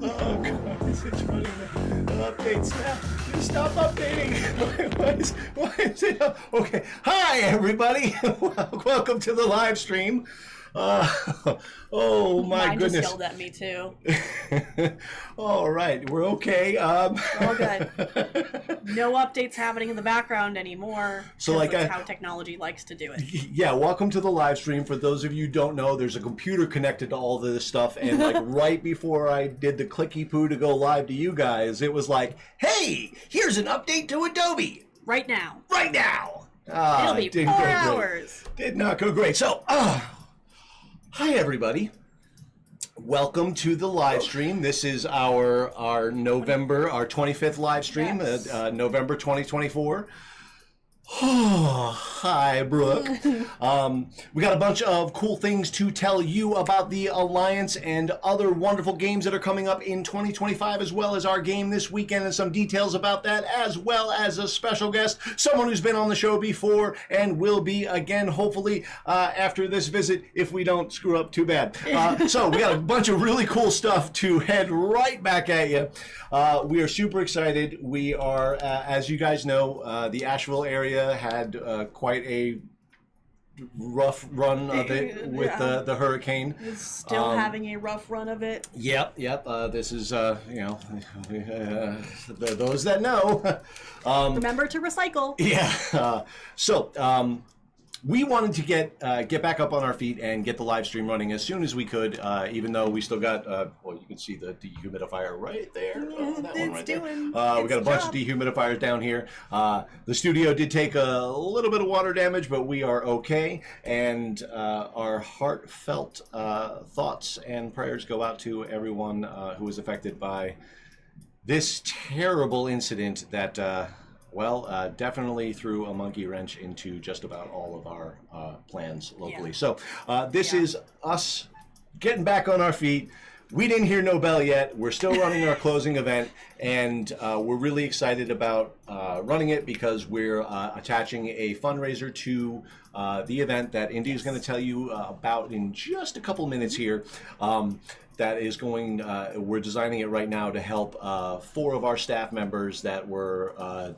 Oh god, it's running the updates now. Please stop updating. Why is it up? Okay. Hi everybody. Welcome to the live stream. Oh my Mine goodness. just yelled at me too. All right, we're okay. All good. No updates happening in the background anymore. So like that's how technology likes to do it. Yeah, welcome to the live stream. For those of you who don't know, there's a computer connected to all of this stuff, and like right before I did the clicky poo to go live to you guys, it was like, hey, here's an update to Adobe. Right now. Right now. It'll be 4 hours. Did not go great. So, hi everybody. Welcome to the live stream. This is our November, our 25th live stream, yes. November 2024. Oh, hi, Brooke. We got a bunch of cool things to tell you about the Alliance and other wonderful games that are coming up in 2025, as well as our game this weekend and some details about that, as well as a special guest, someone who's been on the show before and will be again, hopefully, after this visit, if we don't screw up too bad. So we got a bunch of really cool stuff to head right back at you. We are super excited. We are, as you guys know, the Asheville area had quite a rough run of it with the hurricane. It's still having a rough run of it. Yep. This is, those that know. Remember to recycle. Yeah. We wanted to get back up on our feet and get the live stream running as soon as we could, even though we still got, well, you can see the dehumidifier right there. That one right there. We got a bunch of dehumidifiers down here. The studio did take a little bit of water damage, but we are okay. And our heartfelt thoughts and prayers go out to everyone who was affected by this terrible incident that... definitely threw a monkey wrench into just about all of our plans locally. Yeah. So this is us getting back on our feet. We didn't hear no bell yet. We're still running our closing event, and we're really excited about running it because we're attaching a fundraiser to the event that Indy is going to tell you about in just a couple minutes here. That is going, we're designing it right now to help 4 of our staff members that were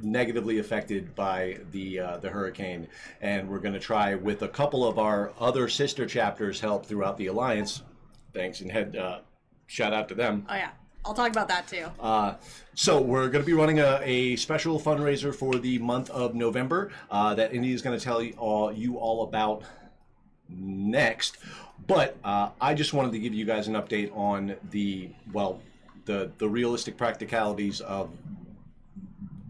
negatively affected by the hurricane, and we're going to try with a couple of our other sister chapters help throughout the Alliance. Thanks, and shout out to them. Oh yeah, I'll talk about that too. So we're going to be running a special fundraiser for the month of November that Indy is going to tell you all about next. But I just wanted to give you guys an update on the realistic practicalities of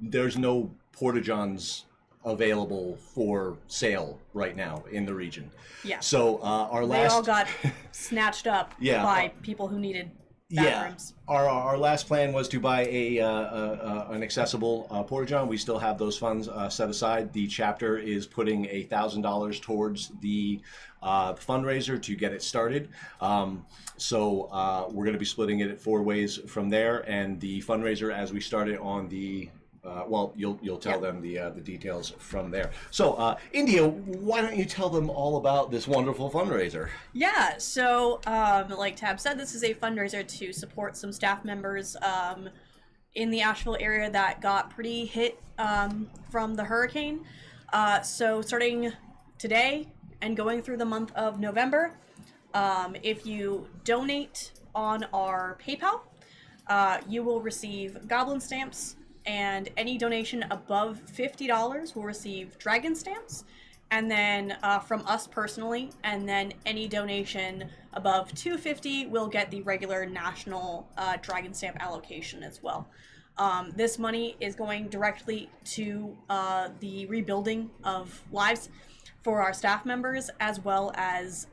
there's no porta-johns available for sale right now in the region. Yeah. So they all got snatched up by people who needed bathrooms. Yeah. Our last plan was to buy an accessible porta-john. We still have those funds set aside. The chapter is putting $1,000 towards the fundraiser to get it started. So we're going to be splitting it 4 ways from there, and the fundraiser as we start it on the you'll tell them the details from there. So, India, why don't you tell them all about this wonderful fundraiser? Yeah, so like Tab said, this is a fundraiser to support some staff members in the Asheville area that got pretty hit from the hurricane. So starting today and going through the month of November, if you donate on our PayPal, you will receive Goblin Stamps, and any donation above $50 will receive Dragon Stamps, and then from us personally, and then any donation above $250 will get the regular national Dragon Stamp allocation as well. This money is going directly to the rebuilding of lives for our staff members, as well as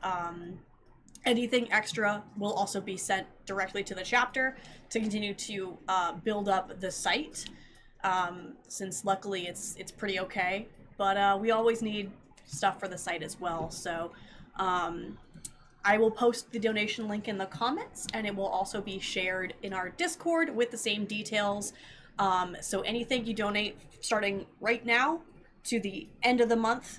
anything extra will also be sent directly to the chapter to continue to build up the site. Since luckily it's pretty okay, but we always need stuff for the site as well. So I will post the donation link in the comments, and it will also be shared in our Discord with the same details. So anything you donate starting right now to the end of the month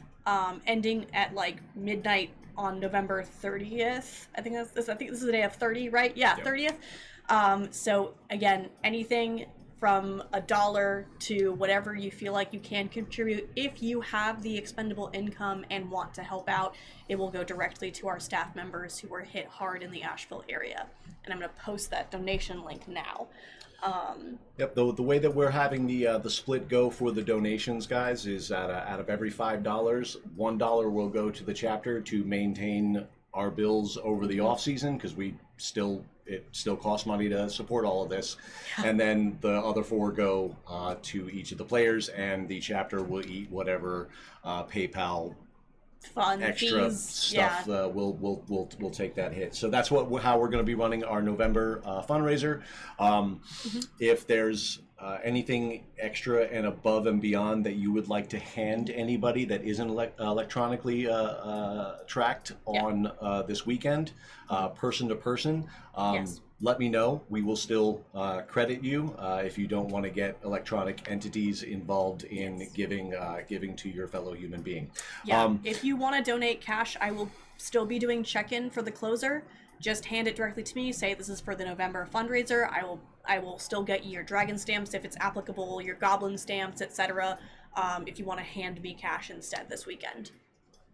ending at like midnight on November 30th. I think this is the day of 30, right? Yeah, 30th. So again, anything from $1 to whatever you feel like you can contribute. If you have the expendable income and want to help out, it will go directly to our staff members who were hit hard in the Asheville area. And I'm going to post that donation link now. Yep. The way that we're having the split go for the donations, guys, is out of every $5, $1 will go to the chapter to maintain our bills over the off season, because it still costs money to support all of this, and then the other 4 go to each of the players, and the chapter will eat whatever PayPal Fun extra fees. stuff. We'll take that hit. So that's how we're going to be running our November fundraiser. If there's anything extra and above and beyond that you would like to hand anybody that isn't electronically tracked on this weekend, person to person, Yes. let me know. We will still credit you if you don't want to get electronic entities involved in giving to your fellow human being. Yeah. If you want to donate cash, I will still be doing check-in for the closer. Just hand it directly to me. Say this is for the November fundraiser. I will still get you your dragon stamps if it's applicable, your goblin stamps, etc. If you want to hand me cash instead this weekend.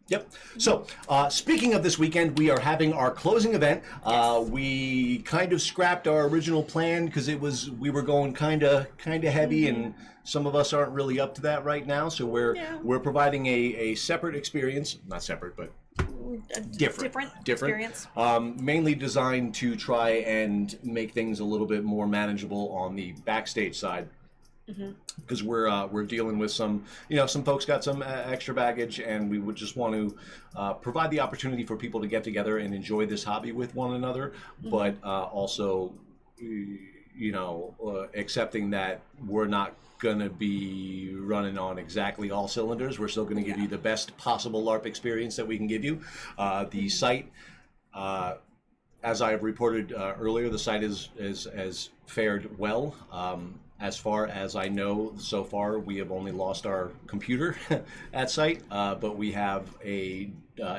Yep. So, speaking of this weekend, we are having our closing event. Yes. We kind of scrapped our original plan because we were going kind of heavy, and some of us aren't really up to that right now. So we're providing a separate experience, not separate, but different experience. Mainly designed to try and make things a little bit more manageable on the backstage side. Because we're dealing with some folks got some extra baggage, and we would just want to provide the opportunity for people to get together and enjoy this hobby with one another, but also accepting that we're not gonna be running on exactly all cylinders. We're still going to give you the best possible LARP experience that we can give you. The site, as I have reported earlier, the site has fared well. As far as I know, so far, we have only lost our computer at site, but we have a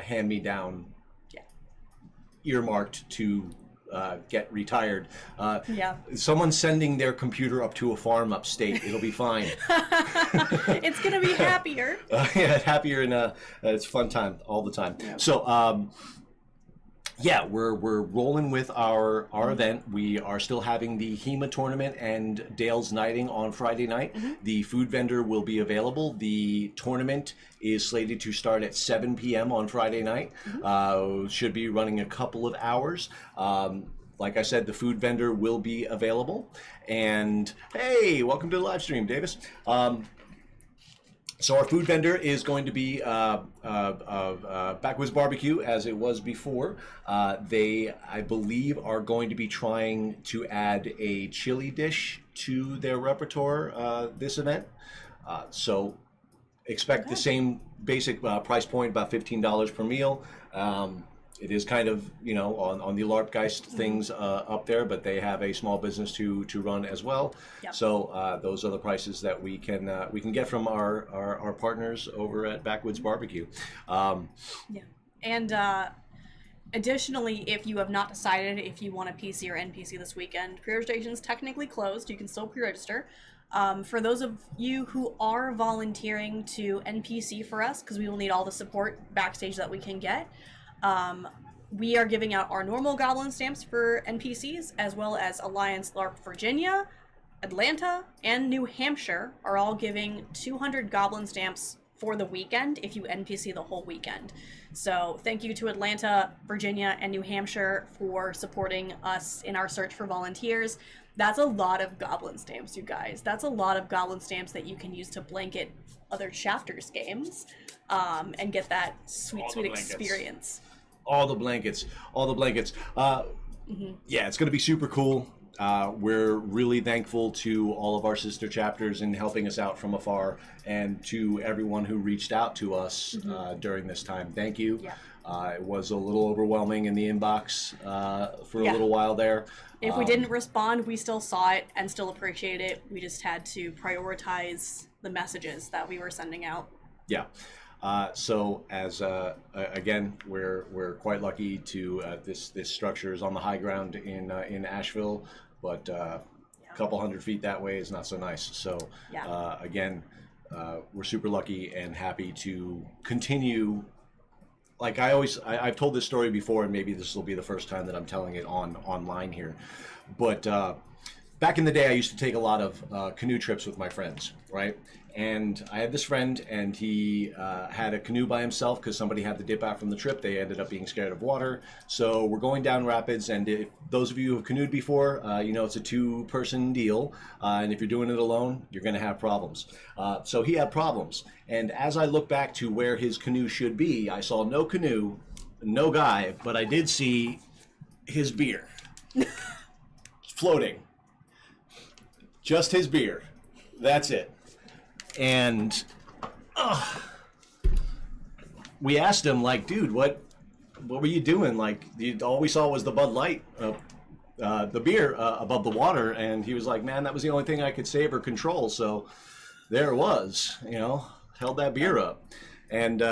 hand-me-down earmarked to get retired. Someone's sending their computer up to a farm upstate. It'll be fine. It's going to be happier. Happier, and it's a fun time all the time. Yeah. So, we're rolling with our event. We are still having the HEMA tournament and Dale's Knighting on Friday night. The food vendor will be available. The tournament is slated to start at 7 p.m. on Friday night. Should be running a couple of hours. Like I said, the food vendor will be available. And hey, welcome to the live stream, Davis. So our food vendor is going to be Backwoods Barbecue, as it was before. They, I believe, are going to be trying to add a chili dish to their repertoire this event. So expect the same basic price point, about $15 per meal. It is kind of, on the LARPgeist things up there, but they have a small business to run as well. Yep. So those are the prices that we can get from our partners over at Backwoods Barbecue. And additionally, if you have not decided if you want a PC or NPC this weekend, pre-registration's technically closed. You can still pre-register. For those of you who are volunteering to NPC for us, because we will need all the support backstage that we can get, we are giving out our normal goblin stamps for NPCs, as well as Alliance LARP Virginia, Atlanta, and New Hampshire are all giving 200 goblin stamps for the weekend if you NPC the whole weekend. So thank you to Atlanta, Virginia, and New Hampshire for supporting us in our search for volunteers. That's a lot of goblin stamps, you guys. That's a lot of goblin stamps that you can use to blanket other chapters games and get that sweet experience. All the blankets. Yeah, it's going to be super cool. We're really thankful to all of our sister chapters in helping us out from afar, and to everyone who reached out to us during this time. Thank you. Yeah. It was a little overwhelming in the inbox for a little while there. If we didn't respond, we still saw it and still appreciate it. We just had to prioritize the messages that we were sending out. Yeah. So as again, we're quite lucky to this structure is on the high ground in Asheville, but a couple hundred feet that way is not so nice. So again, we're super lucky and happy to continue. Like I've told this story before, and maybe this will be the first time that I'm telling it online here. But back in the day, I used to take a lot of canoe trips with my friends, right? And I had this friend, and he had a canoe by himself because somebody had to dip out from the trip. They ended up being scared of water. So we're going down rapids, and if those of you who have canoed before, you know it's a two-person deal. And if you're doing it alone, you're going to have problems. So he had problems. And as I look back to where his canoe should be, I saw no canoe, no guy, but I did see his beer floating. Just his beer. That's it. And we asked him, like, dude, what were you doing? Like, all we saw was the Bud Light, the beer above the water. And he was like, man, that was the only thing I could save or control. So there it was, you know, held that beer up. And,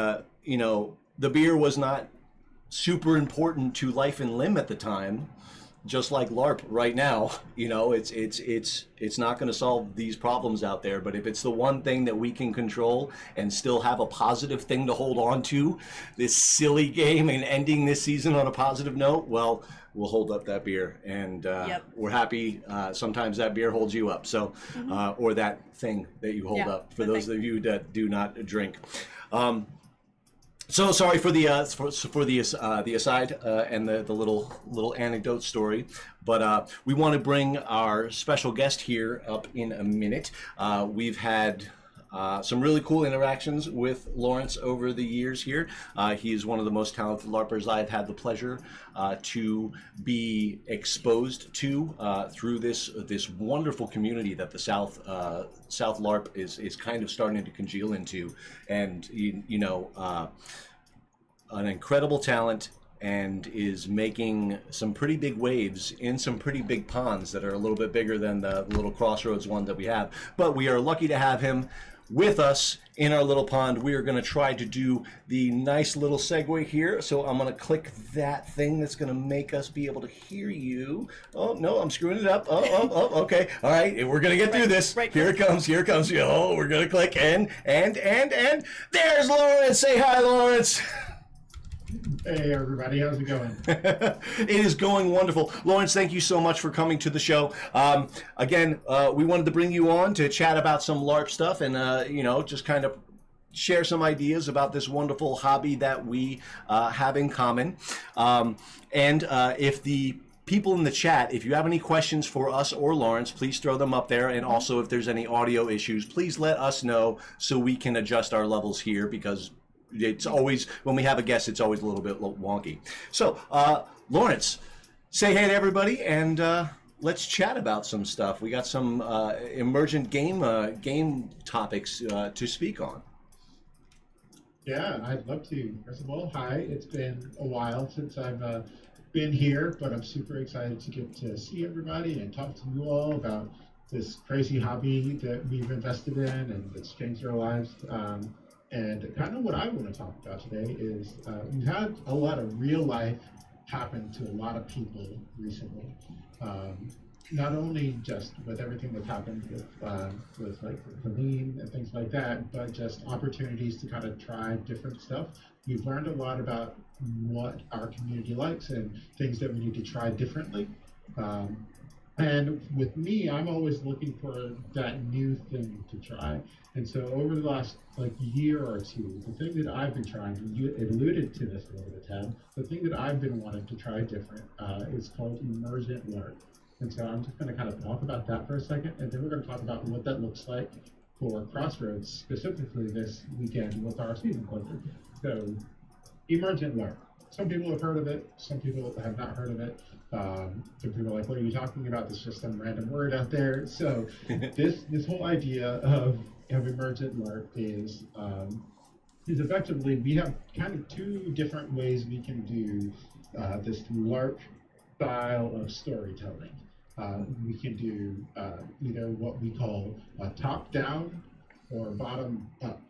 you know, the beer was not super important to life and limb at the time. Just like LARP right now, you know, it's not going to solve these problems out there. But if it's the one thing that we can control and still have a positive thing to hold on to, this silly game and ending this season on a positive note, well, we'll hold up that beer. And we're happy. Sometimes that beer holds you up. So, or that thing that you hold up for those of you that do not drink. So sorry for the aside and the little anecdote story, but we want to bring our special guest here up in a minute. We've had some really cool interactions with Lawrence over the years here. He's one of the most talented LARPers I've had the pleasure to be exposed to through this wonderful community that the South LARP is kind of starting to congeal into, and you know, an incredible talent, and is making some pretty big waves in some pretty big ponds that are a little bit bigger than the little Crossroads one that we have. But we are lucky to have him with us in our little pond. We are going to try to do the nice little segue here. So I'm going to click that thing that's going to make us be able to hear you. Oh, no, I'm screwing it up. Oh, okay. All right, we're going to get through this. Here it comes. Oh, we're going to click, and there's Lawrence. Say hi, Lawrence. Hey everybody, how's it going? It is going wonderful. Lawrence, thank you so much for coming to the show. Again, we wanted to bring you on to chat about some LARP stuff and, you know, just kind of share some ideas about this wonderful hobby that we have in common. If the people in the chat, if you have any questions for us or Lawrence, please throw them up there. And also, if there's any audio issues, please let us know so we can adjust our levels here, because it's always, when we have a guest, it's always a little bit wonky. So, Lawrence, say hey to everybody, and let's chat about some stuff. We got some emergent game topics to speak on. Yeah, I'd love to. First of all, hi. It's been a while since I've been here, but I'm super excited to get to see everybody and talk to you all about this crazy hobby that we've invested in and that's changed our lives. And kind of what I want to talk about today is we've had a lot of real life happen to a lot of people recently. Not only just with everything that's happened with like the lean and things like that, but just opportunities to kind of try different stuff. We've learned a lot about what our community likes and things that we need to try differently. And with me, I'm always looking for that new thing to try. And so over the last year or two, the thing that I've been trying, you alluded to this a little bit, Ted, the thing that I've been wanting to try different is called emergent LARP. And so I'm just going to kind of talk about that for a second, and then we're going to talk about what that looks like for Crossroads, specifically this weekend with our season closure. So emergent LARP. Some people have heard of it, some people have not heard of it. Some people are like, what are you talking about? There's just some random word out there. So this whole idea of emergent LARP is effectively, we have kind of two different ways we can do this LARP style of storytelling. We can do either what we call top down or bottom up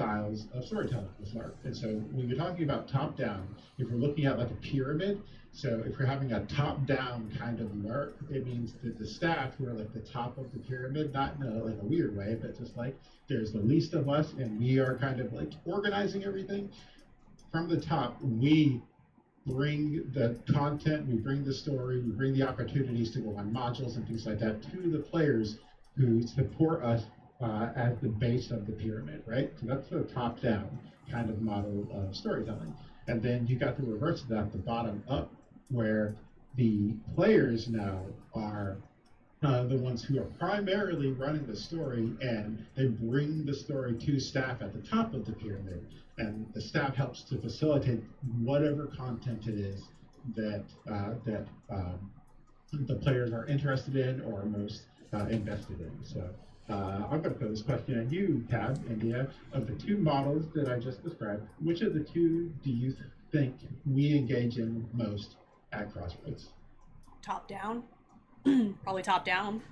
styles of storytelling with LARP. And so when you're talking about top-down, if we're looking at like a pyramid, so if we're having a top-down kind of LARP, it means that the staff who are like the top of the pyramid, not in a, like a weird way, but just like there's the least of us and we are kind of like organizing everything. From the top, we bring the content, we bring the story, we bring the opportunities to go on modules and things like that to the players who support us as the base of the pyramid, right? So that's the top-down kind of model of storytelling. And then you got the reverse of that, the bottom-up, where the players now are the ones who are primarily running the story, and they bring the story to staff at the top of the pyramid, and the staff helps to facilitate whatever content it is that the players are interested in or most invested in. So I'm going to put this question at you, Tab, India. Of the two models that I just described, which of the two do you think we engage in most at Crossroads? Top down. Probably top down.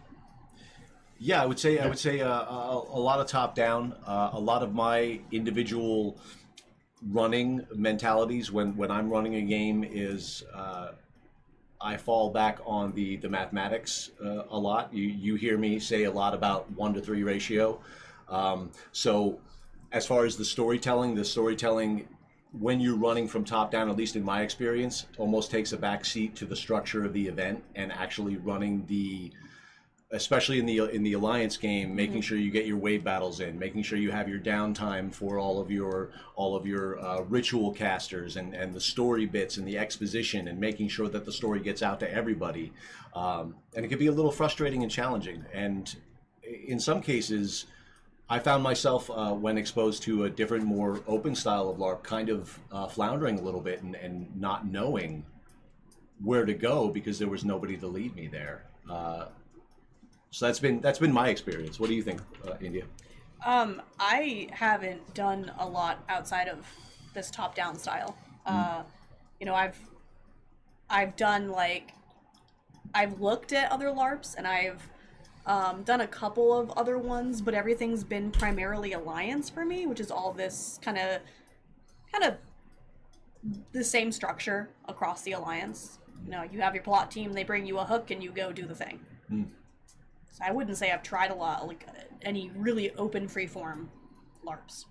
Yeah, I would say a lot of top down. A lot of my individual running mentalities when I'm running a game is I fall back on the mathematics a lot. You hear me say a lot about 1-to-3 ratio. So as far as the storytelling when you're running from top down, at least in my experience, almost takes a back seat to the structure of the event and actually running especially in the alliance game, making sure you get your wave battles in, making sure you have your downtime for all of your ritual casters and the story bits and the exposition, and making sure that the story gets out to everybody. And it can be a little frustrating and challenging. And in some cases, I found myself, when exposed to a different, more open style of LARP, kind of floundering a little bit and not knowing where to go because there was nobody to lead me there. So that's been my experience. What do you think, India? I haven't done a lot outside of this top-down style. You know, I've done I've looked at other LARPs and I've done a couple of other ones, but everything's been primarily alliance for me, which is all this kind of the same structure across the alliance. You know, you have your plot team, they bring you a hook, and you go do the thing. So I wouldn't say I've tried a lot, any really open freeform LARPs.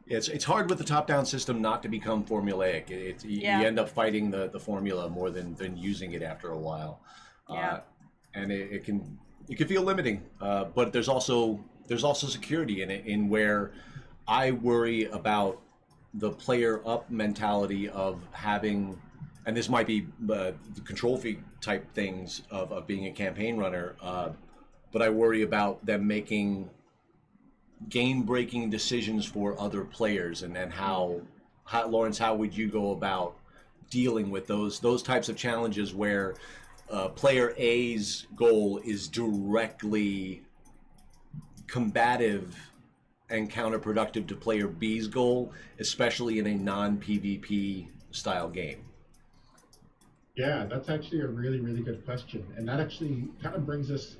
It's hard with the top-down system not to become formulaic. You end up fighting the formula more than using it after a while. And it can feel limiting, but there's also security in it, in where I worry about the player up mentality of having, and this might be the control freak type things of being a campaign runner, but I worry about them making game-breaking decisions for other players, and how Lawrence, how would you go about dealing with those types of challenges where player A's goal is directly combative and counterproductive to player B's goal, especially in a non-PvP style game? Yeah, that's actually a really, really good question. And that actually kind of brings us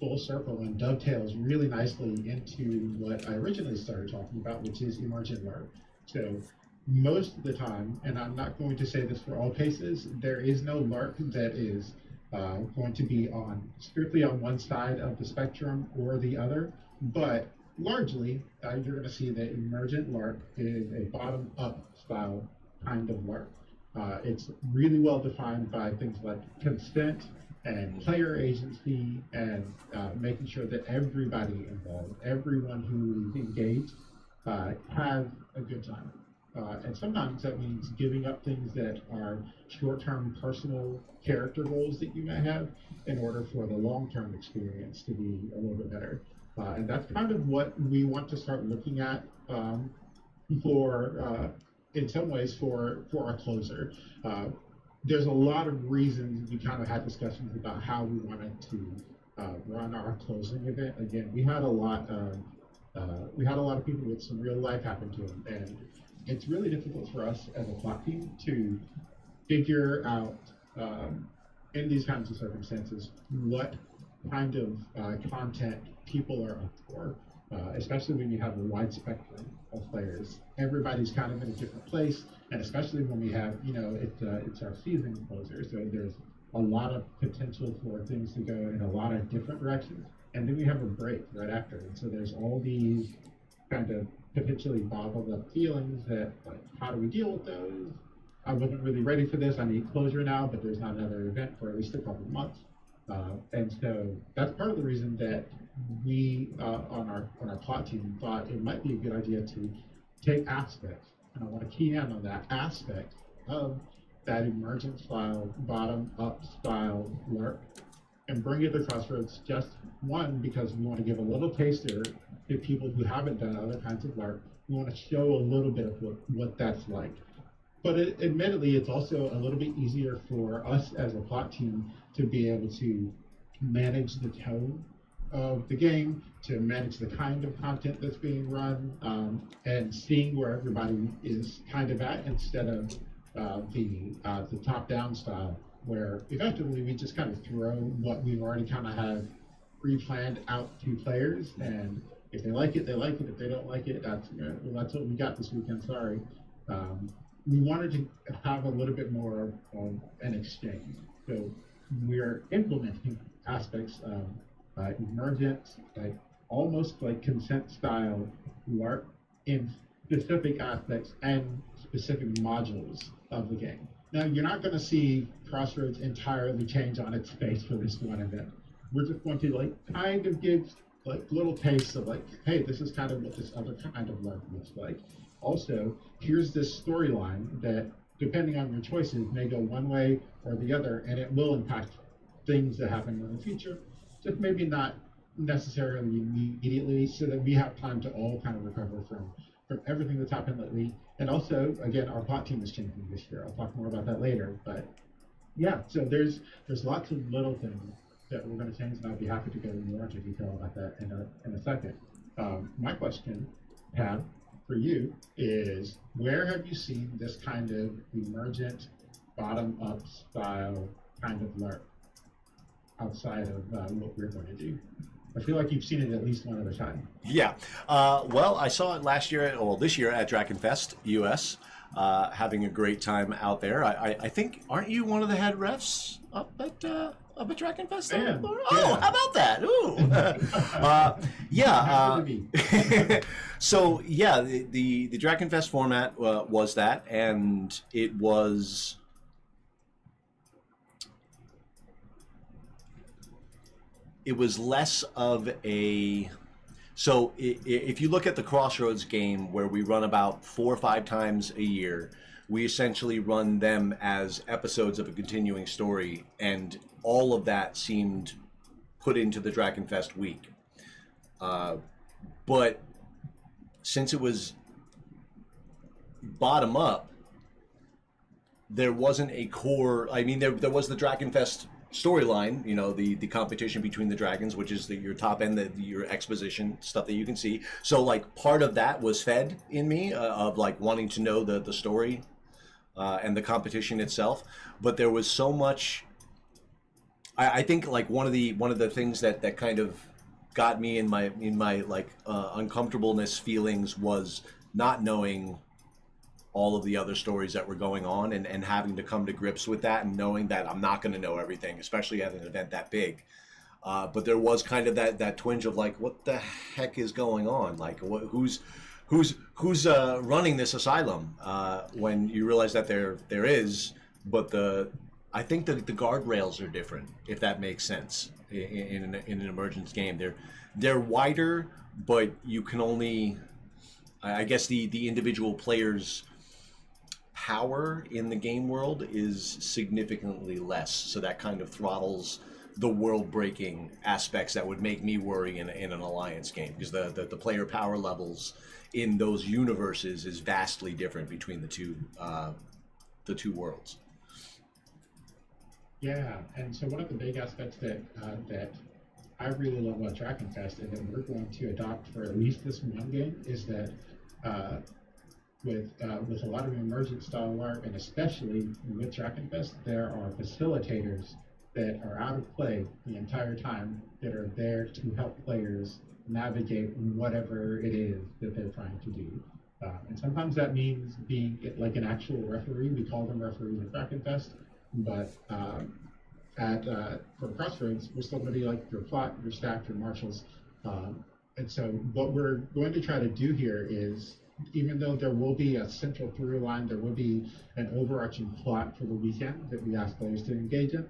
full circle and dovetails really nicely into what I originally started talking about, which is emergent LARP. So most of the time, and I'm not going to say this for all cases, there is no LARP that is going to be strictly on one side of the spectrum or the other, but largely you're going to see that emergent LARP is a bottom-up style kind of LARP. It's really well defined by things like consent and player agency, and making sure that everybody involved, everyone who is engaged, have a good time. And sometimes that means giving up things that are short-term personal character goals that you may have in order for the long-term experience to be a little bit better. And that's kind of what we want to start looking at in some ways, for our closer. There's a lot of reasons we kind of had discussions about how we wanted to run our closing event. Again, we had a lot of people with some real life happen to them, and it's really difficult for us as a plot team to figure out in these kinds of circumstances what kind of content people are up for. especially when you have a wide spectrum of players. Everybody's kind of in a different place, and especially when we have, it's our season closer, so there's a lot of potential for things to go in a lot of different directions. And then we have a break right after, and so there's all these kind of potentially bottled up feelings that, like, how do we deal with those? I wasn't really ready for this. I need closure now, but there's not another event for at least a couple of months. And so that's part of the reason that we on our plot team thought it might be a good idea to take aspects, and I want to key in on that aspect of that emergent style, bottom up style LARP, and bring it to Crossroads. Just one, because we want to give a little taster to people who haven't done other kinds of LARP. We want to show a little bit of what that's like. But admittedly, it's also a little bit easier for us as a plot team to be able to manage the tone of the game, to manage the kind of content that's being run, and seeing where everybody is kind of at, instead of the top-down style, where effectively we just kind of throw what we've already kind of have pre-planned out to players, and if they like it, they like it. If they don't like it, that's what we got this weekend. Sorry. We wanted to have a little bit more of an exchange. So we're implementing aspects of emergent, like almost like consent style LARP in specific aspects and specific modules of the game. Now, you're not going to see Crossroads entirely change on its face for this one event. We're just going to kind of give little tastes of hey, this is kind of what this other kind of LARP looks like. Also, here's this storyline that, depending on your choices, may go one way or the other, and it will impact things that happen in the future, just maybe not necessarily immediately, so that we have time to all kind of recover from everything that's happened lately. And also, again, our plot team is changing this year. I'll talk more about that later. But yeah, so there's lots of little things that we're going to change, and I'll be happy to go more into detail about that in a second. My question, Pat, for you is, where have you seen this kind of emergent, bottom-up style kind of LARP outside of what we're going to do? I feel like you've seen it at least one other time. Yeah. Well, I saw it this year at Dragonfest US, having a great time out there. I think, aren't you one of the head refs up at Dragonfest? Man, oh, how about that? Ooh. Yeah. So yeah, the Dragonfest format was that, and it was less of a. So if you look at the Crossroads game, where we run about 4 or 5 times a year, we essentially run them as episodes of a continuing story, and all of that seemed put into the Dragonfest week. But since it was bottom up, there wasn't a core. I mean, there was the Dragonfest storyline, the competition between the dragons, which is your top end, your exposition stuff that you can see. So part of that was fed in me, of wanting to know the story and the competition itself. But there was so much. I think one of the things that kind of got me in my uncomfortableness feelings was not knowing all of the other stories that were going on, and having to come to grips with that, and knowing that I'm not going to know everything, especially at an event that big. But there was kind of that twinge of what the heck is going on? Who's running this asylum? When you realize that there is, but I think that the guardrails are different, if that makes sense. In an emergence game, they're wider, but you can only, I guess, the individual players' power in the game world is significantly less, so that kind of throttles the world-breaking aspects that would make me worry in an alliance game, because the player power levels in those universes is vastly different between the two worlds. Yeah, and so one of the big aspects that I really love about Dragonfest, and that we're going to adopt for at least this one game, is that with a lot of emergent style LARP, and especially with Dragonfest, there are facilitators that are out of play the entire time, that are there to help players navigate whatever it is that they're trying to do. And sometimes that means being like an actual referee. We call them referees at Brackenfest, but for Crossroads, we're still going to be like your plot, your staff, your marshals. And so what we're going to try to do here is, even though there will be a central through line, there will be an overarching plot for the weekend that we ask players to engage in.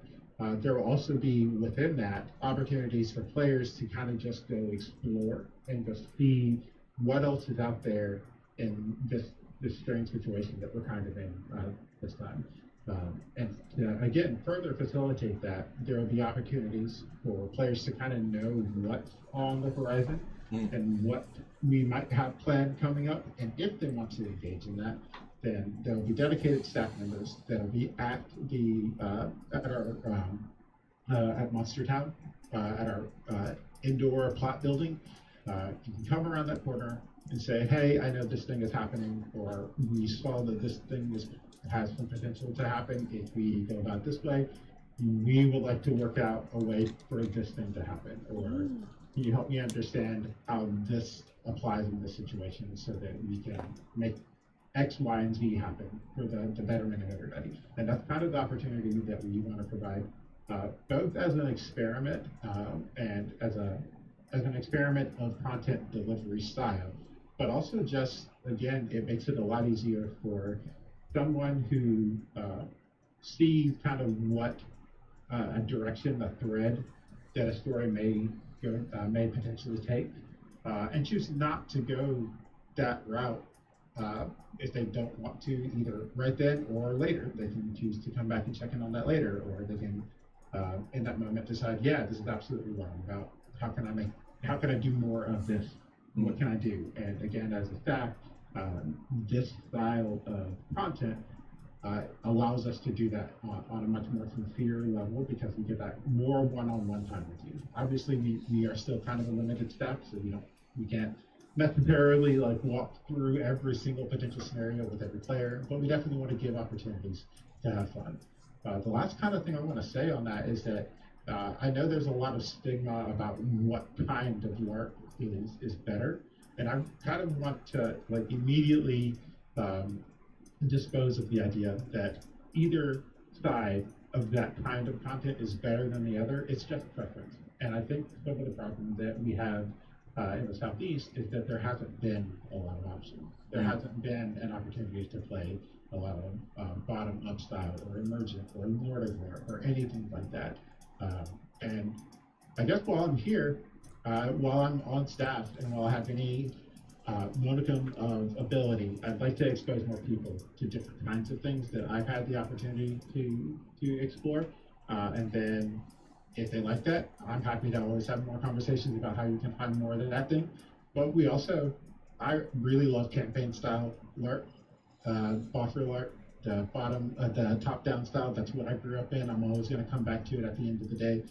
There will also be within that opportunities for players to kind of just go explore and just see what else is out there in this strange situation that we're kind of in this time. And again, further facilitate that, there will be opportunities for players to kind of know what's on the horizon and what we might have planned coming up. And if they want to engage in that, then there will be dedicated staff members that will be at the at Monster Town, at our indoor plot building. You can come around that corner and say, hey, I know this thing is happening, or we saw that this thing has some potential to happen. If we go about this way, we would like to work out a way for this thing to happen. Or can you help me understand how this applies in this situation so that we can make X, Y, and Z happen for the betterment of everybody. And that's kind of the opportunity that we want to provide, both as an experiment and as an experiment of content delivery style, but also just, again, it makes it a lot easier for someone who sees kind of what a direction, a thread that a story may potentially take, and choose not to go that route if they don't want to, either right then or later. They can choose to come back and check in on that later, or they can, in that moment, decide, yeah, this is absolutely what I'm about. How can I do more of this? What can I do? And again, as a staff, this style of content allows us to do that on a much more sincere level, because we get that more one-on-one time with you. Obviously, we are still kind of a limited staff, so we can't necessarily like walk through every single potential scenario with every player, but we definitely want to give opportunities to have fun. The last kind of thing I want to say on that is that I know there's a lot of stigma about what kind of LARP is better, and I kind of want to like immediately dispose of the idea that either side of that kind of content is better than the other. It's just preference. And I think some of the problem that we have in the Southeast is that there hasn't been a lot of options. There hasn't been an opportunity to play a lot of bottom-up style or emergent or Lord of War or anything like that. And I guess while I'm here, while I'm on staff and while I have any modicum of ability, I'd like to expose more people to different kinds of things that I've had the opportunity to explore. And then if they like that, I'm happy to always have more conversations about how you can find more of that thing. But we also, I really love campaign style LARP, buffer LARP, the top-down style. That's what I grew up in. I'm always going to come back to it at the end of the day.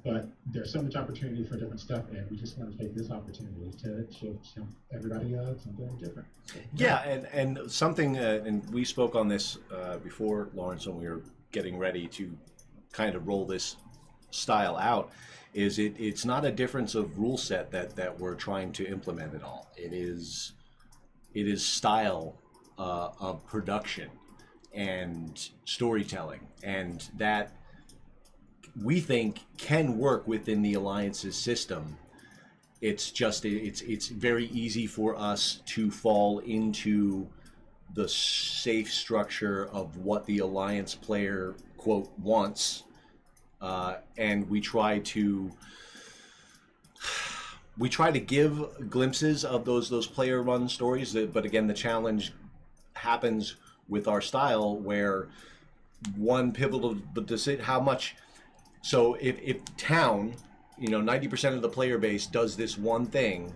But there's so much opportunity for different stuff, and we just want to take this opportunity to show everybody something different. Yeah, and something, and we spoke on this before, Lawrence, when we were getting ready to kind of roll this style out, is it's not a difference of rule set that we're trying to implement at all. It is style of production and storytelling, and that we think can work within the Alliance's system. It's just it's very easy for us to fall into the safe structure of what the Alliance player quote wants, and we try to give glimpses of those player run stories. But again, the challenge happens with our style where one pivotal decision, how much. So if town, 90% of the player base does this one thing,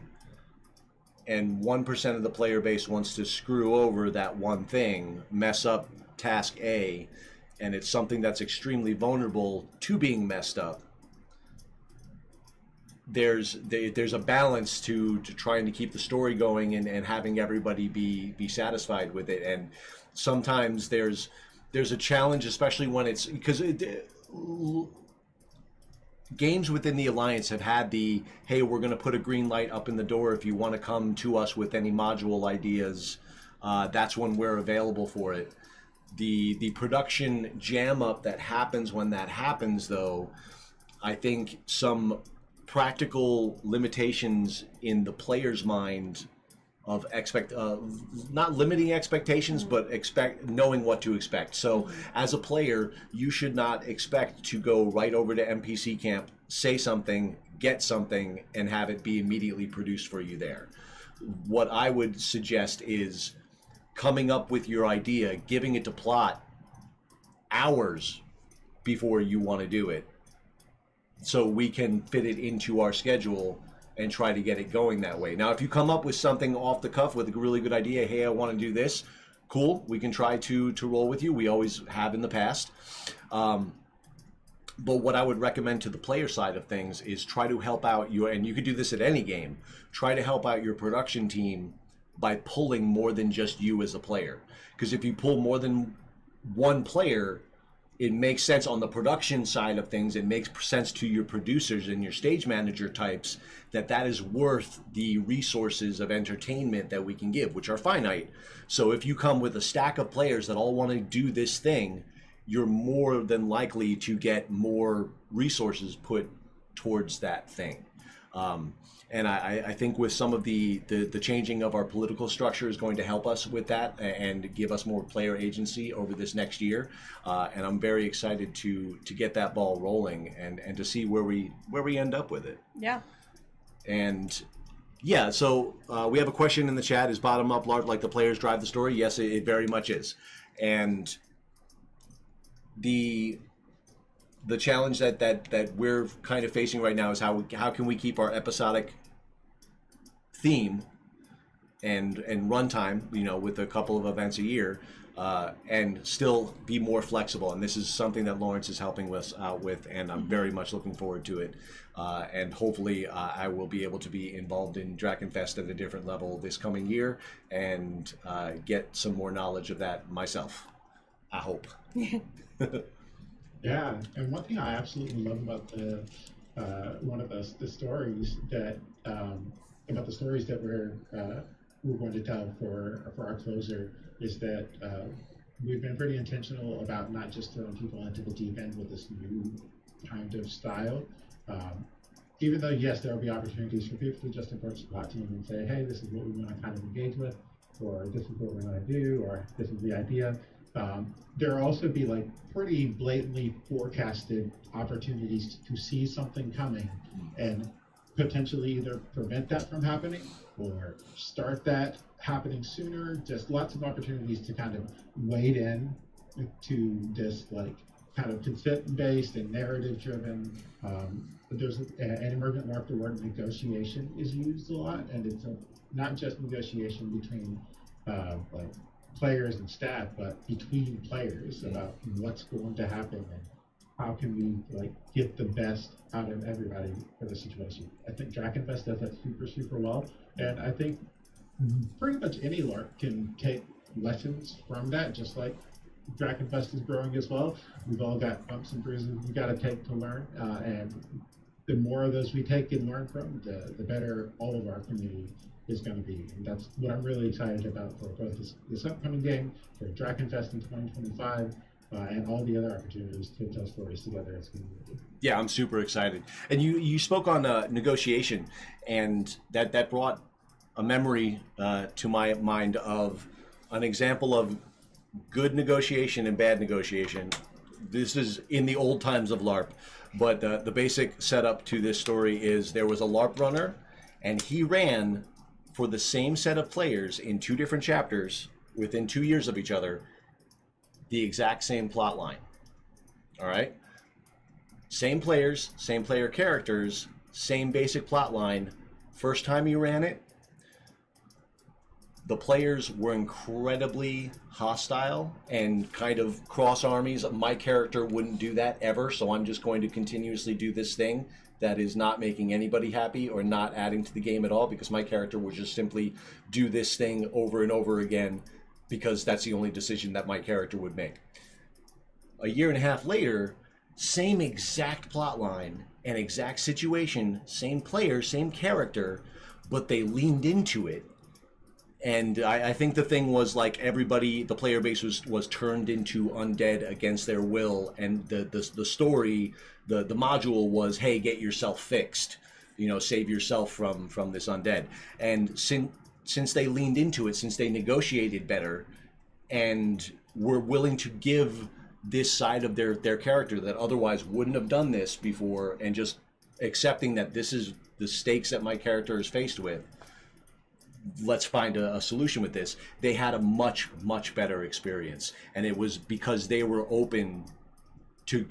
and 1% of the player base wants to screw over that one thing, mess up task A, and it's something that's extremely vulnerable to being messed up, there's a balance to trying to keep the story going and having everybody be satisfied with it. And sometimes there's a challenge, especially when it's because games within the Alliance have had the, hey, we're going to put a green light up in the door if you want to come to us with any module ideas. That's when we're available for it. The production jam up that happens when that happens, though, I think some practical limitations in the player's mind of not limiting expectations, but knowing what to expect. So as a player, you should not expect to go right over to NPC camp, say something, get something, and have it be immediately produced for you there. What I would suggest is coming up with your idea, giving it to plot hours before you want to do it, so we can fit it into our schedule and try to get it going that way. Now, if you come up with something off the cuff with a really good idea, hey, I want to do this, cool, we can try to roll with you. We always have in the past. But what I would recommend to the player side of things is try to help out your, and you could do this at any game, try to help out your production team by pulling more than just you as a player. Because if you pull more than one player, it makes sense on the production side of things. It makes sense to your producers and your stage manager types that is worth the resources of entertainment that we can give, which are finite. So if you come with a stack of players that all want to do this thing, you're more than likely to get more resources put towards that thing. And I think with some of the changing of our political structure is going to help us with that and give us more player agency over this next year. And I'm very excited to get that ball rolling and to see where we end up with it. Yeah. And yeah, so we have a question in the chat: is bottom up LARP like the players drive the story? Yes, it very much is. And the challenge that we're kind of facing right now is how can we keep our episodic theme and runtime, with a couple of events a year, and still be more flexible. And this is something that Lawrence is helping us out with, and I'm very much looking forward to it. And hopefully I will be able to be involved in Drakenfest at a different level this coming year and get some more knowledge of that myself. I hope. Yeah, and one thing I absolutely love about the one of the stories that about the stories that we're going to tell for our closer is that we've been pretty intentional about not just throwing people into the deep end with this new kind of style. Even though, yes, there will be opportunities for people to just approach the plot team and say, hey, this is what we want to kind of engage with, or this is what we're going to do, or this is the idea. There will also be like pretty blatantly forecasted opportunities to see something coming and potentially either prevent that from happening or start that happening sooner. Just lots of opportunities to kind of wade in to this like kind of consent-based and narrative-driven. There's an emergent LARP, the word negotiation is used a lot, and it's not just negotiation between like players and staff, but between players about what's going to happen and how can we like get the best out of everybody for the situation. I think Drakenfest does that super well, and I think pretty much any LARP can take lessons from that, just like Drakenfest is growing as well. We've all got bumps and bruises we got to take to learn, and the more of those we take and learn from, the better all of our community is going to be. And that's what I'm really excited about for both this upcoming game, for Drakenfest in 2025, and all the other opportunities to tell stories together as a community. Yeah, I'm super excited. And you spoke on negotiation, and that brought a memory to my mind of an example of good negotiation and bad negotiation. This is in the old times of LARP, but the basic setup to this story is there was a LARP runner, and he ran for the same set of players in 2 different chapters within 2 years of each other, the exact same plot line. All right? Same players, same player characters, same basic plot line. First time you ran it, the players were incredibly hostile and kind of cross armies. My character wouldn't do that ever, so I'm just going to continuously do this thing that is not making anybody happy or not adding to the game at all, because my character would just simply do this thing over and over again because that's the only decision that my character would make. A year and a half later, same exact plot line and exact situation, same player, same character, but they leaned into it. And I think the thing was like everybody, the player base was turned into undead against their will, and the story, the module was, hey, get yourself fixed, you know, save yourself from this undead. And since they leaned into it, since they negotiated better, and were willing to give this side of their character that otherwise wouldn't have done this before, and just accepting that this is the stakes that my character is faced with, let's find a solution with this, they had a much better experience. And it was because they were open to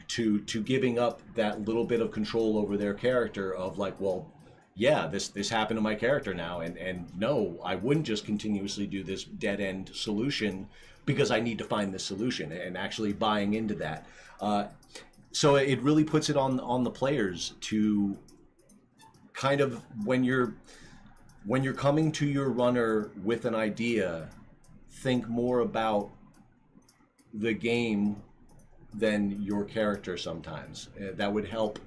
giving up that little bit of control over their character of like, well, yeah, this happened to my character now, and no, I wouldn't just continuously do this dead end solution because I need to find this solution, and actually buying into that. So it really puts it on the players to kind of, when you're coming to your runner with an idea, think more about the game than your character sometimes. That would help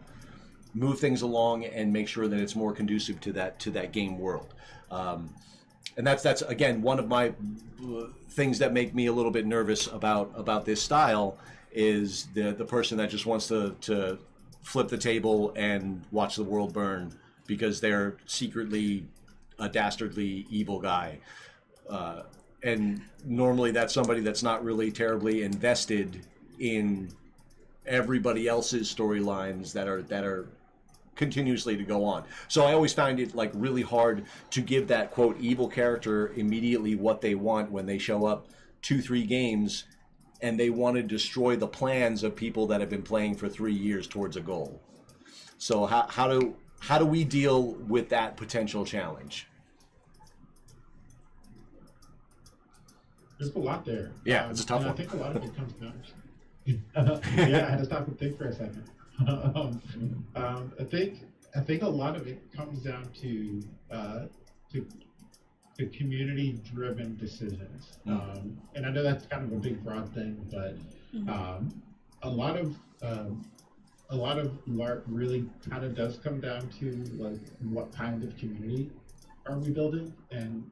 move things along and make sure that it's more conducive to that game world. And that's again one of my things that make me a little bit nervous about this style, is the person that just wants to flip the table and watch the world burn because they're secretly a dastardly evil guy. And normally that's somebody that's not really terribly invested in everybody else's storylines that are continuously to go on. So I always find it like really hard to give that quote evil character immediately what they want when they show up 2-3 games and they want to destroy the plans of people that have been playing for 3 years towards a goal. So how do we deal with that potential challenge? There's a lot there. Yeah, it's a tough one. I think a lot of it comes down to, yeah, I had to stop and think for a second. I think a lot of it comes down to community-driven decisions. And I know that's kind of a big, broad thing, but a lot of LARP really kind of does come down to like, what kind of community are we building? And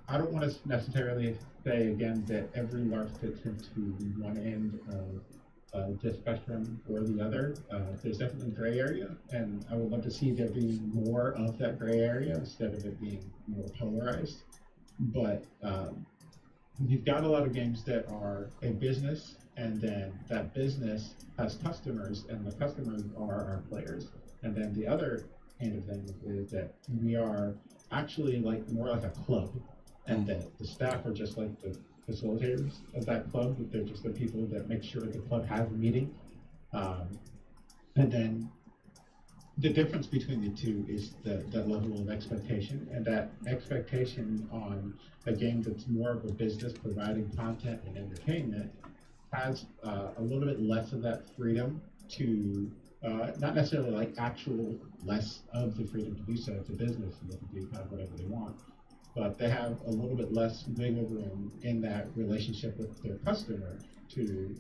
I don't want to necessarily say again that every LARP fits into one end of the spectrum or the other. There's definitely gray area, and I would love to see there be more of that gray area instead of it being more polarized. But you've got a lot of games that are a business, and then that business has customers, and the customers are our players. And then the other end of things is that we are actually like more like a club, and that the staff are just like the facilitators of that club, that they're just the people that make sure the club has a meeting. And then the difference between the two is the level of expectation, and that expectation on a game that's more of a business providing content and entertainment has a little bit less of that freedom to not necessarily like actual less of the freedom to do so. It's a business and they can do kind of whatever they want, but they have a little bit less wiggle room in that relationship with their customer to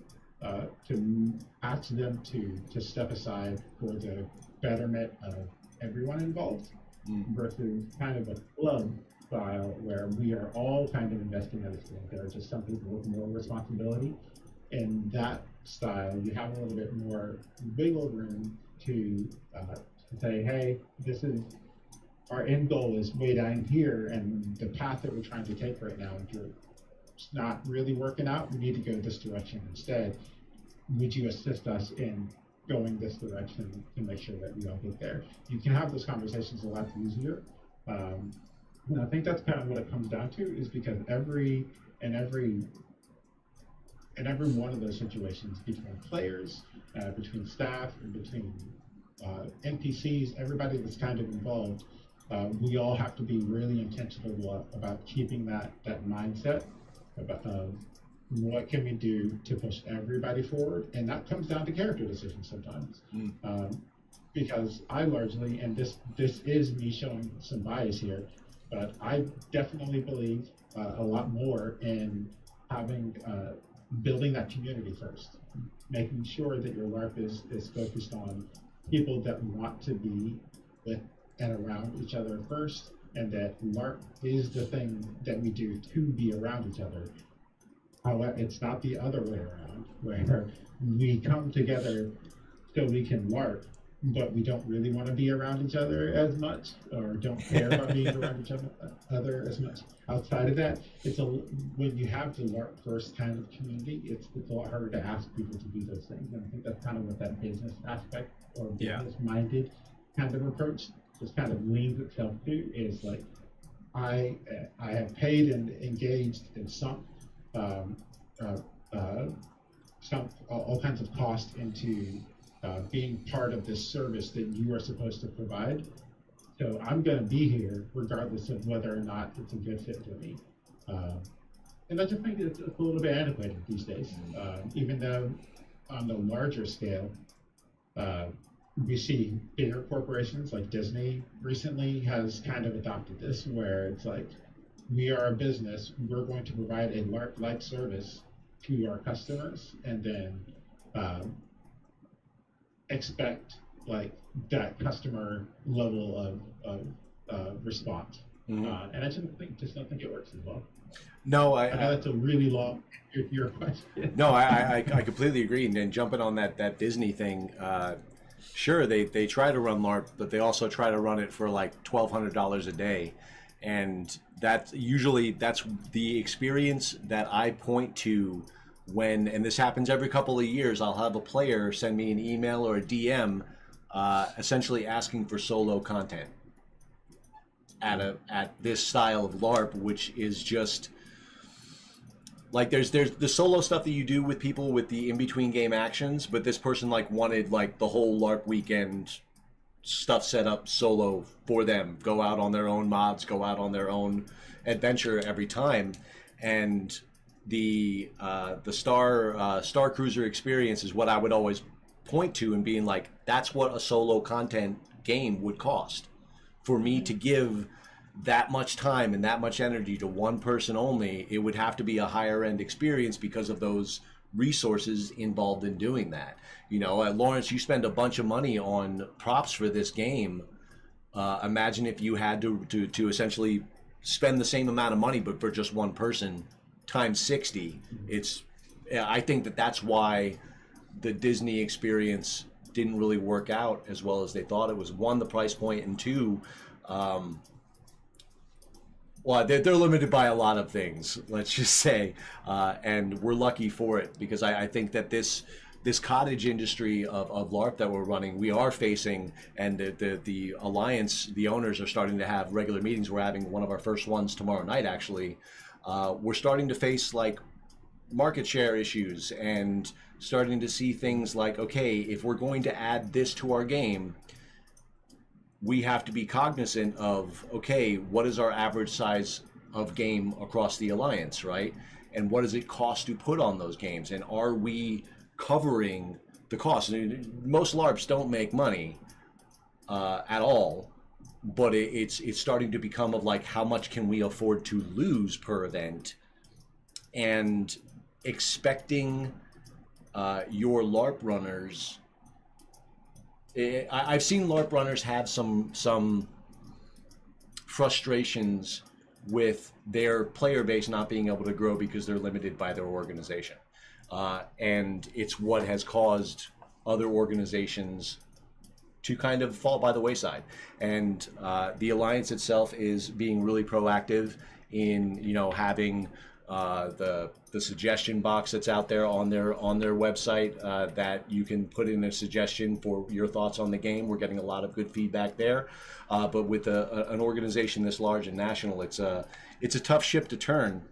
ask them to step aside for the betterment of everyone involved, versus kind of a club style where we are all kind of investing in this thing. There are just some people with more responsibility. In that style, you have a little bit more wiggle room to say, hey, this is our end goal is way down here, and the path that we're trying to take right now, it's not really working out. We need to go this direction instead. Would you assist us in going this direction to make sure that we all get there? You can have those conversations a lot easier. And I think that's kind of what it comes down to, is because every one of those situations, between players, between staff, and between NPCs, everybody that's kind of involved, we all have to be really intentional about keeping that mindset about what can we do to push everybody forward. And that comes down to character decisions sometimes. Because I largely, and this is me showing some bias here, but I definitely believe a lot more in having building that community first, making sure that your LARP is focused on people that want to be with and around each other first, and that LARP is the thing that we do to be around each other. However, it's not the other way around, where we come together so we can LARP, but we don't really want to be around each other as much, or don't care about being around each other as much. Outside of that, when you have the LARP first kind of community, it's a lot harder to ask people to do those things. And I think that's kind of what that business aspect or business-minded kind of approach just kind of leans itself to, is like, I have paid and engaged and sunk all kinds of cost into being part of this service that you are supposed to provide. So I'm going to be here regardless of whether or not it's a good fit for me. And I just think it's a little bit antiquated these days, even though on the larger scale, we see bigger corporations like Disney recently has kind of adopted this, where it's like, we are a business, we're going to provide a LARP-like service to our customers, and then expect like that customer level of response. And I just don't think it works as well. No, I know that's a really long your question. No, I completely agree. And jumping on that Disney thing, sure, they try to run LARP, but they also try to run it for like $1,200 a day. And that's the experience that I point to when, and this happens every couple of years, I'll have a player send me an email or a DM essentially asking for solo content at this style of LARP, which is just like, there's the solo stuff that you do with people with the in-between game actions, but this person like wanted like the whole LARP weekend stuff set up solo for them, go out on their own mods, go out on their own adventure every time. And the Star Cruiser experience is what I would always point to and being like, that's what a solo content game would cost. For me to give that much time and that much energy to one person only, it would have to be a higher end experience because of those resources involved in doing that. You know, Lawrence, you spend a bunch of money on props for this game. Imagine if you had to essentially spend the same amount of money, but for just one person times 60. I think that's why the Disney experience didn't really work out as well as they thought. It was, one, the price point, and two, well, they're limited by a lot of things, let's just say, and we're lucky for it, because I think that this cottage industry of LARP that we're running, we are facing, and the Alliance, the owners are starting to have regular meetings. We're having one of our first ones tomorrow night, actually. We're starting to face like market share issues and starting to see things like, okay, if we're going to add this to our game, we have to be cognizant of, okay, what is our average size of game across the Alliance, right? And what does it cost to put on those games? And are we covering the cost? Most LARPs don't make money at all, but it's starting to become of like, how much can we afford to lose per event? And expecting your LARP runners, I've seen LARP runners have some frustrations with their player base not being able to grow because they're limited by their organization. And it's what has caused other organizations to kind of fall by the wayside. And the Alliance itself is being really proactive in, you know, having the suggestion box that's out there on their website that you can put in a suggestion for your thoughts on the game. We're getting a lot of good feedback there. But with an organization this large and national, it's a tough ship to turn.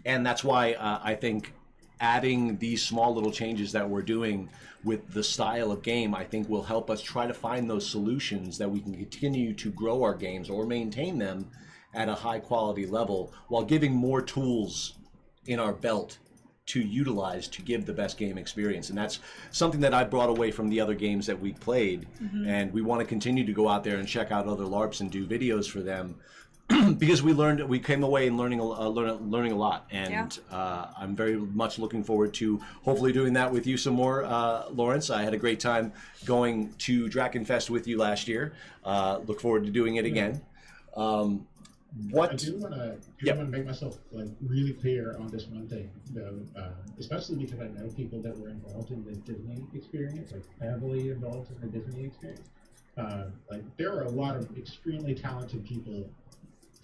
And that's why I think adding these small little changes that we're doing with the style of game, I think will help us try to find those solutions that we can continue to grow our games or maintain them at a high quality level while giving more tools in our belt to utilize to give the best game experience. And that's something that I brought away from the other games that we played. And we want to continue to go out there and check out other LARPs and do videos for them because we came away and learning a lot, and I'm very much looking forward to hopefully doing that with you some more, Lawrence. I had a great time going to Drakenfest with you last year. Look forward to doing it again. I do want to make myself like really clear on this one thing, though, especially because I know people that were involved in the Disney experience, like heavily involved in the Disney experience. Like there are a lot of extremely talented people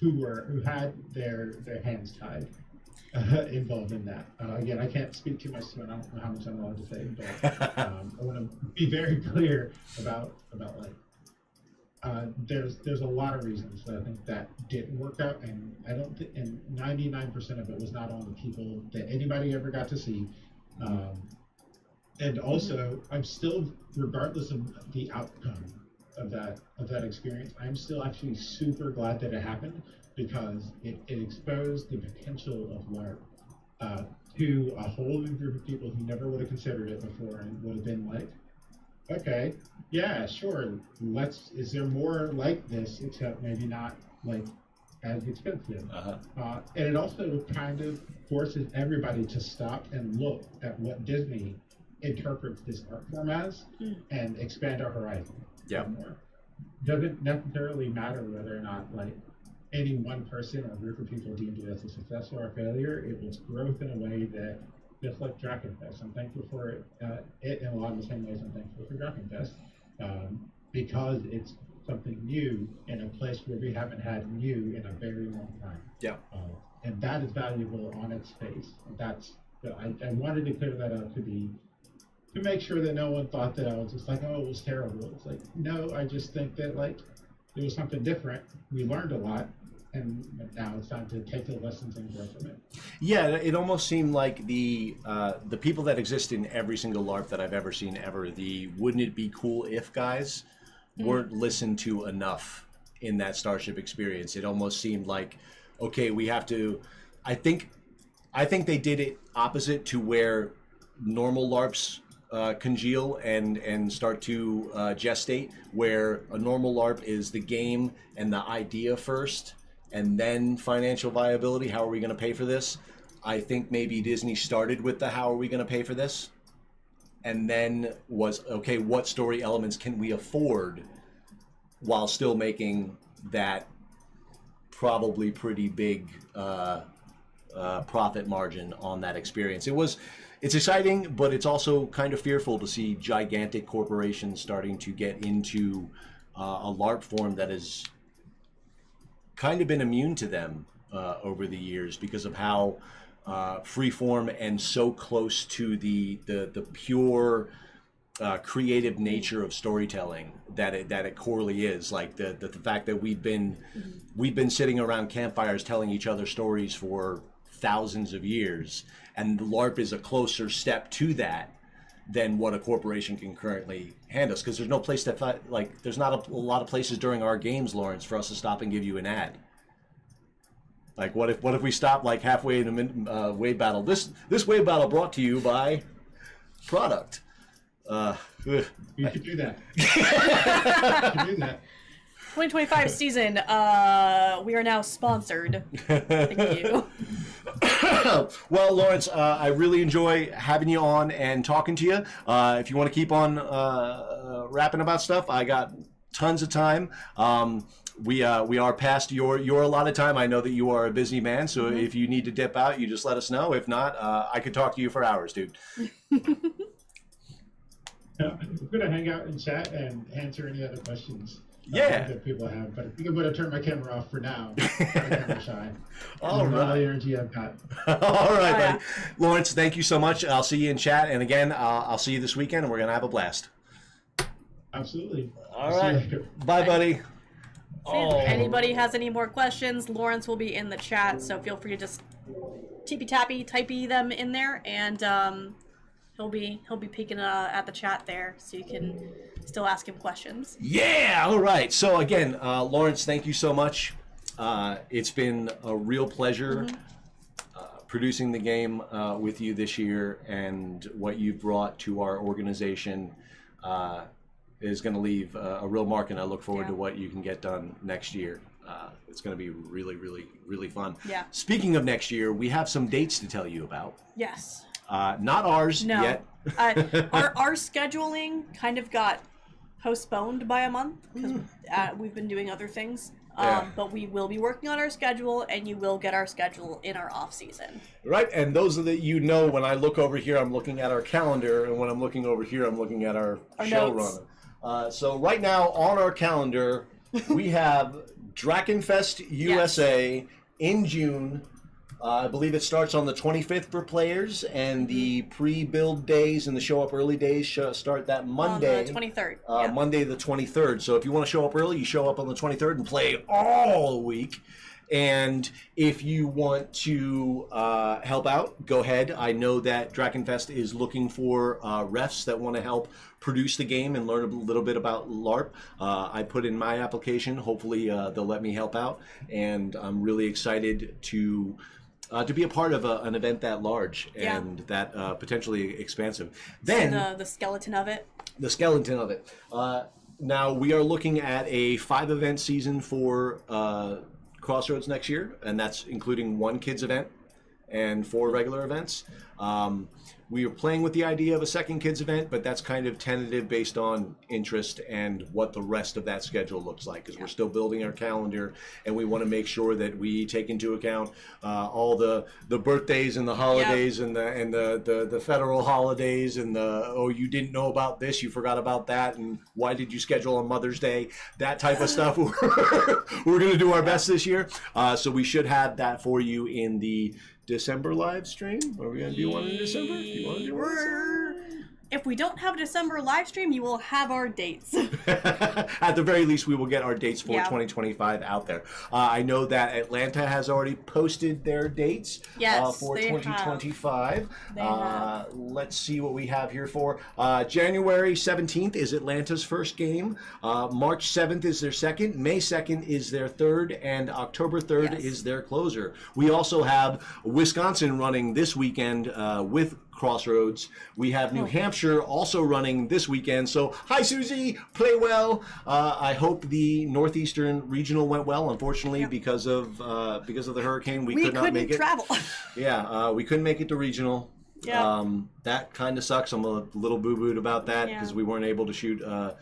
who had their hands tied involved in that. Again, I can't speak too much, so I don't know how much I'm allowed to say, but I want to be very clear about like. There's a lot of reasons that I think that didn't work out, and I don't think, and 99% of it was not on the people that anybody ever got to see. And also, I'm still, regardless of the outcome of that experience, I'm still actually super glad that it happened, because it exposed the potential of LARP to a whole new group of people who never would have considered it before, and would have been like, okay, yeah, sure. Is there more like this, except maybe not like as expensive? And it also kind of forces everybody to stop and look at what Disney interprets this art form as, and expand our horizon. More. Doesn't necessarily matter whether or not like any one person or group of people deemed it as a success or a failure. It was growth in a way that, just like Drakenfest, I'm thankful for it in a lot of the same ways I'm thankful for Drakenfest, because it's something new in a place where we haven't had new in a very long time. And that is valuable on its face. I wanted to clear that up to make sure that no one thought that I was just like, oh, it was terrible. It's like, no, I just think that like there was something different. We learned a lot. And now it's time to take the lessons and grow from it. Yeah, it almost seemed like the people that exist in every single LARP that I've ever seen ever, the wouldn't it be cool if guys, weren't listened to enough in that Starship experience. It almost seemed like, okay, we have to. I think they did it opposite to where normal LARPs congeal and start to gestate, where a normal LARP is the game and the idea first, and then financial viability. How are we going to pay for this? I think maybe Disney started with the how are we going to pay for this, and then was, okay, what story elements can we afford while still making that probably pretty big profit margin on that experience. It's exciting, but it's also kind of fearful to see gigantic corporations starting to get into a LARP form that has kind of been immune to them over the years because of how freeform and so close to the pure creative nature of storytelling that it corely is. Like the fact that we've been sitting around campfires telling each other stories for thousands of years, and LARP is a closer step to that than what a corporation can currently hand us, because there's no place to like there's not a lot of places during our games, Lawrence, for us to stop and give you an ad. Like what if we stop like halfway in a wave battle? This wave battle brought to you by product. You could do that. You could do that. 2025 season, we are now sponsored. Thank you. Well, Lawrence, I really enjoy having you on and talking to you. If you want to keep on rapping about stuff, I got tons of time. We are past your allotted time. I know that you are a busy man, so if you need to dip out, you just let us know. If not, I could talk to you for hours, dude. I'm going to hang out and chat and answer any other questions that people have, but I think I'm going to turn my camera off for now. I'm camera shy. All right. All the energy I've got. All right, buddy. Lawrence, thank you so much. I'll see you in chat, and again, I'll see you this weekend, and we're going to have a blast. Absolutely. All right. Bye, buddy. If anybody has any more questions, Lawrence will be in the chat, so feel free to just typey them in there, and he'll be peeking at the chat there, so you can still ask him questions. Yeah. All right. So again, Lawrence, thank you so much. It's been a real pleasure producing the game with you this year, and what you've brought to our organization is going to leave a real mark, and I look forward to what you can get done next year. It's going to be really, really, really fun. Yeah. Speaking of next year, we have some dates to tell you about. Yes. Not ours No. yet. Our scheduling kind of got postponed by a month because we've been doing other things. Yeah. But we will be working on our schedule, and you will get our schedule in our off season. Right, and those that when I look over here, I'm looking at our calendar, and when I'm looking over here, I'm looking at our notes. showrunner. So right now on our calendar, we have Drakenfest USA in June. I believe it starts on the 25th for players, and the pre-build days and the show up early days start that Monday. On the 23rd. Monday the 23rd. So if you want to show up early, you show up on the 23rd and play all week. And if you want to help out, go ahead. I know that Drakenfest is looking for refs that want to help produce the game and learn a little bit about LARP. I put in my application. Hopefully they'll let me help out. And I'm really excited to be a part of an event that large and that potentially expansive. Then so the skeleton of it. The skeleton of it. Now we are looking at a 5-event season for Crossroads next year, and that's including 1 kids event and 4 regular events. We are playing with the idea of a second kids event, but that's kind of tentative based on interest and what the rest of that schedule looks like, because we're still building our calendar, and we want to make sure that we take into account all the birthdays and the holidays and the federal holidays and you didn't know about this, you forgot about that, and why did you schedule on Mother's Day, that type of stuff. We're going to do our best this year, so we should have that for you in the December live stream. Are we going to do one in December? Do you want to do one in December? If we don't have a December live stream, you will have our dates. At the very least, we will get our dates for 2025 out there. I know that Atlanta has already posted their dates for 2025. Let's see what we have here for. January 17th is Atlanta's first game. March 7th is their second. May 2nd is their third. And October 3rd is their closer. We also have Wisconsin running this weekend with Crossroads. We have New Hampshire also running this weekend. So, hi Susie, play well. I hope the Northeastern Regional went well. Unfortunately, because of the hurricane, we could not make it. Travel. We couldn't make it to Regional. That kind of sucks. I'm a little boo-booed about that because we weren't able to shoot an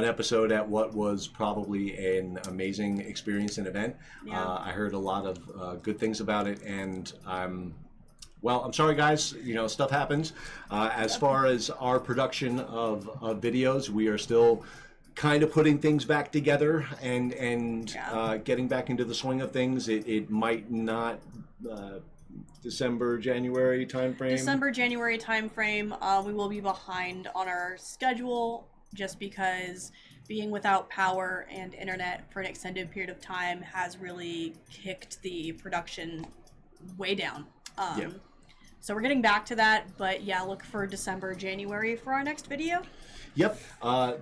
episode at what was probably an amazing experience and event. I heard a lot of good things about it, and I'm sorry, guys. Stuff happens. As far as our production of videos, we are still kind of putting things back together and getting back into the swing of things. It might not December, January timeframe. December, January timeframe. We will be behind on our schedule just because being without power and internet for an extended period of time has really kicked the production way down. So we're getting back to that, but look for December, January for our next video. Yep,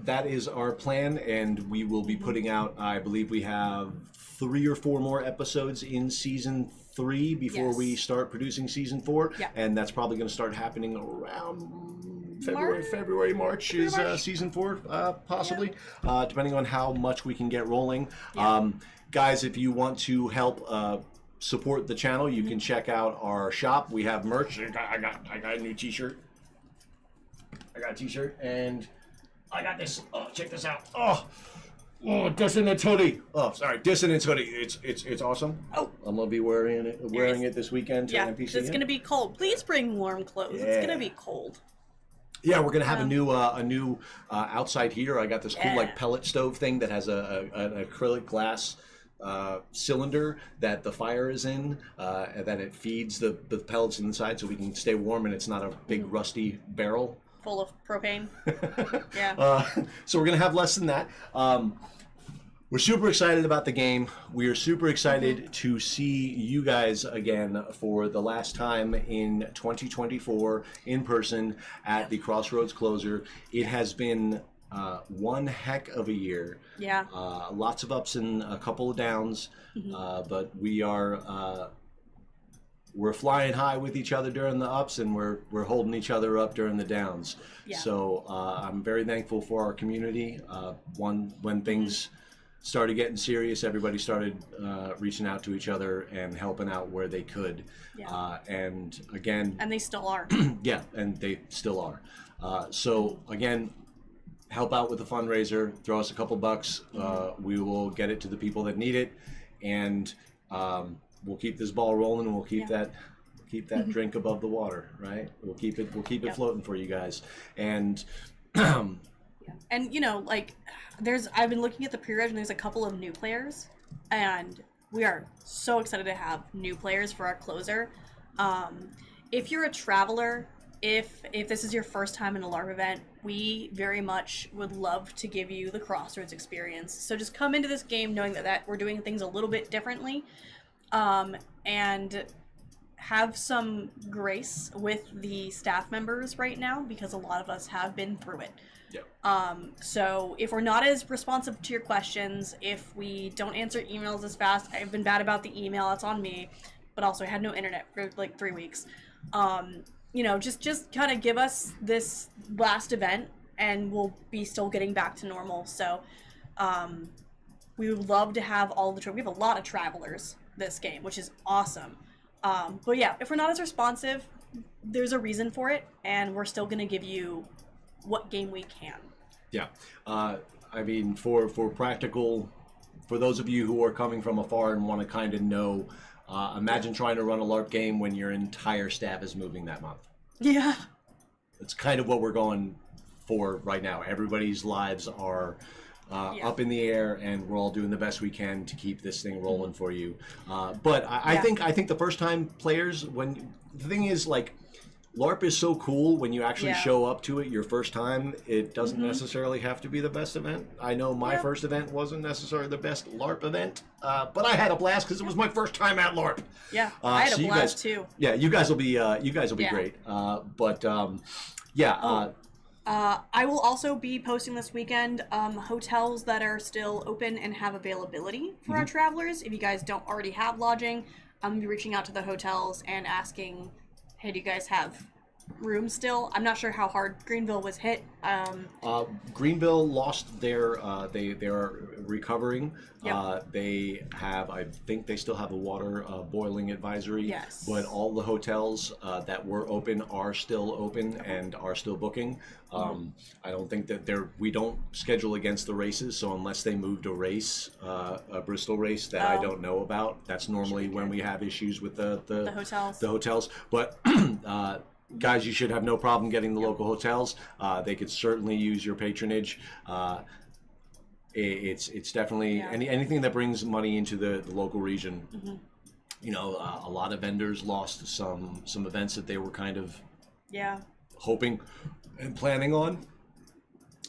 that is our plan, and we will be putting out, I believe we have 3 or 4 more episodes in season 3 before we start producing season 4, and that's probably going to start happening around February, March is season 4, possibly, depending on how much we can get rolling. Guys, if you want to help support the channel, you can check out our shop. We have merch. I got a new t-shirt. I got a t-shirt, and I got this. Oh, check this out. Oh, Dissonance hoodie. Oh, sorry, Dissonance hoodie. It's awesome. Oh, I'm gonna be wearing it this weekend to NPC. It's gonna be cold. Please bring warm clothes. It's gonna be cold. Yeah, we're gonna have a new outside heater. I got this cool like pellet stove thing that has an acrylic glass cylinder that the fire is in, and then it feeds the pellets inside so we can stay warm, and it's not a big rusty barrel full of propane. So we're gonna have less than that. We're super excited about the game. We are super excited to see you guys again for the last time in 2024 in person at the Crossroads Closer. It has been one heck of a year. Lots of ups and a couple of downs, but we're flying high with each other during the ups, and we're holding each other up during the downs. So I'm very thankful for our community. When things started getting serious, everybody started reaching out to each other and helping out where they could. Yeah. And again, And they still are. yeah, and they still are. So again, help out with the fundraiser. Throw us a couple bucks. We will get it to the people that need it, and we'll keep this ball rolling. And we'll keep that drink above the water, right? We'll keep it floating for you guys. And and you know, like, I've been looking at the pre-reg, and there's a couple of new players, and we are so excited to have new players for our closer. If you're a traveler, if this is your first time in a LARP event, we very much would love to give you the Crossroads experience. So just come into this game knowing that we're doing things a little bit differently, and have some grace with the staff members right now, because a lot of us have been through it. So if we're not as responsive to your questions, if we don't answer emails as fast, I've been bad about the email, that's on me, but also I had no internet for like 3 weeks. You know, just kind of give us this last event and we'll be still getting back to normal. So we would love to have all the we have a lot of travelers this game, which is awesome. But yeah, if we're not as responsive, there's a reason for it, and we're still going to give you what game we can. Yeah. I mean, for practical, for those of you who are coming from afar and want to kind of know, imagine trying to run a LARP game when your entire staff is moving that month. Yeah. It's kind of what we're going for right now. Everybody's lives are up in the air, and we're all doing the best we can to keep this thing rolling for you. But I think the first time players, when the thing is, like, LARP is so cool when you actually show up to it your first time. It doesn't necessarily have to be the best event. I know my first event wasn't necessarily the best LARP event, but I had a blast because it was my first time at LARP. Yeah, I had a blast too. Yeah, you guys will be great. I will also be posting this weekend hotels that are still open and have availability for our travelers. If you guys don't already have lodging, I'm going to be reaching out to the hotels and asking, hey, do you guys have room still? I'm not sure how hard Greenville was hit. Greenville lost their, they are recovering. Yep. They have, I think they still have a water boiling advisory. Yes. But all the hotels that were open are still open and are still booking. I don't think that we don't schedule against the races, so unless they moved a race, a Bristol race that I don't know about, that's normally when we have issues with the hotels. The hotels. But guys, you should have no problem getting the local hotels. They could certainly use your patronage. It's definitely anything that brings money into the local region. You know, a lot of vendors lost some events that they were kind of hoping and planning on.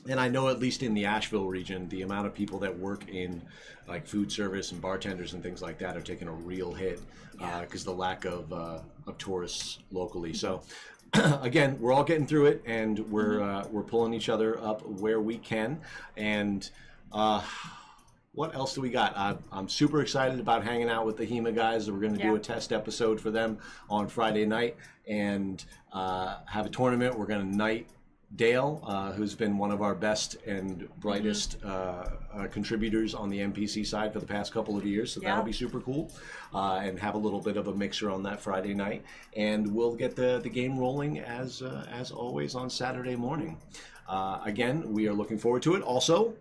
And I know, at least in the Asheville region, the amount of people that work in like food service and bartenders and things like that are taking a real hit because the lack of tourists locally. So again, we're all getting through it, and we're pulling each other up where we can. And what else do we got? I'm super excited about hanging out with the HEMA guys. We're going to do a test episode for them on Friday night and have a tournament. We're going to knight Dale, who's been one of our best and brightest contributors on the NPC side for the past couple of years, so that'll be super cool, and have a little bit of a mixer on that Friday night, and we'll get the game rolling as always on Saturday morning. Again, we are looking forward to it. Also,